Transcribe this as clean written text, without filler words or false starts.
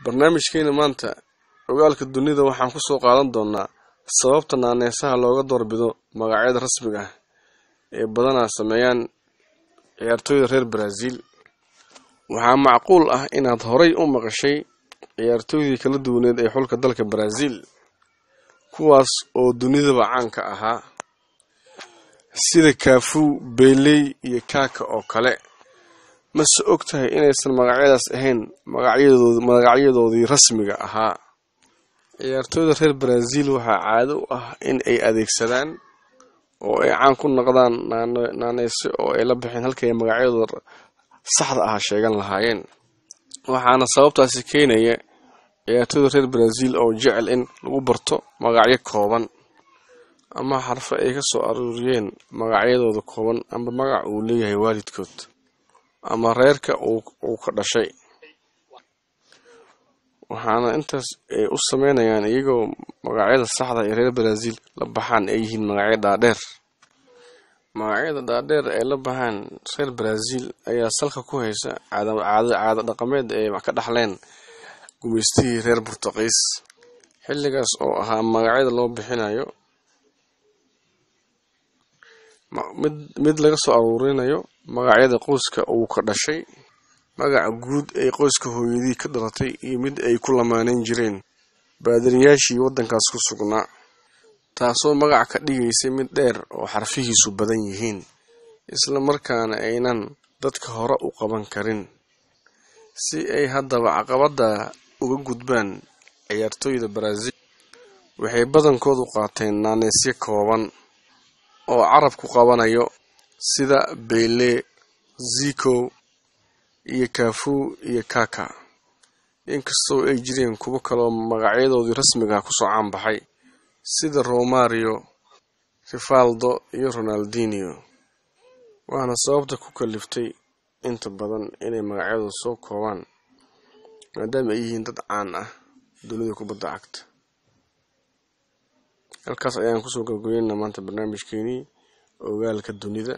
barnaamijkeena maanta ogaalka dunida waxaan ku soo qaadan doonaa sababta naanaysaha looga doorbido magacyada rasmiga ah ee badanaa sameeyaan ciyaartooyda reer Brazil. waxaa macquul ah inaad horay u maqashay ciyaartooydii kala duwaneed ee xulka dalka Brazil kuwaas oo dunidaba caan ka ahaa sida Cafu, Pelé iyo Kaká oo kale. ma soo ogtahay inaysan magacyadaas ahayn magacyadoodii rasmiga ahaa. ciyaartooyda reer Brazil waxaa caado u ah in ay adeegsadaan oo ay caan ku noqdaan naanayso oo ay la bixin halkii ay magacyadooda saxda ah sheegan lahaayeen. waxaana sababtaasi keenaya ciyaartooyda reer Brazil oo jecel in lagu barto magacyo kooban ama xarfo ay ka soo aruuriyeen magacyadooda kooban ama magac uu leeyahay waalidkood ama reerka uu ka dhashay. waxaana intaas ay u sameynayaan iyagoo magacyada saxda ee reer Brazil la baxaan ay yihiin magacyo dhaadheer. magacyada dhaadheer ee la baxaan reer Brazil ayaa salka ku haysa caado dhaqameed ee ka dhaxleen gumeystihii reer Portuguese xilligaas oo ahaa magacyada loo bixinayo mid laga soo aruurinayo magacyada qoyska uu ka dhashay, magaca guud ee qoyska hooyadii ka dhalatay iyo mid ay ku lamaaneen jireen baadiriyaashii waddankaas ku sugnaa, taasoo magac ka dhigaysay mid dheer oo xarfihiisu badan yihiin isla markaana aynan dadka hore u qaban karin. si ay haddaba caqabada uga gudbaan ciyaartooyda Brazil waxay badankoodu qaateen naanaysyo kooban oo carabku qabanayo sida Pelé, Zico iyo Cafu iyo Kaká. inkastoo ay jireen kuwo kale oo magacyadoodii rasmiga ah ku soo caan baxay sida Romario, Rivaldo iyo Ronaldinho. waana sababta ku kaliftay inta badan inay magacyadooda soo koobaan maadaama ay yihiin dad caan ah dunida kubadda cagta. halkaas ayaan kusoo gabagabeynaa maanta barnaamijkeenii ogaalka dunida.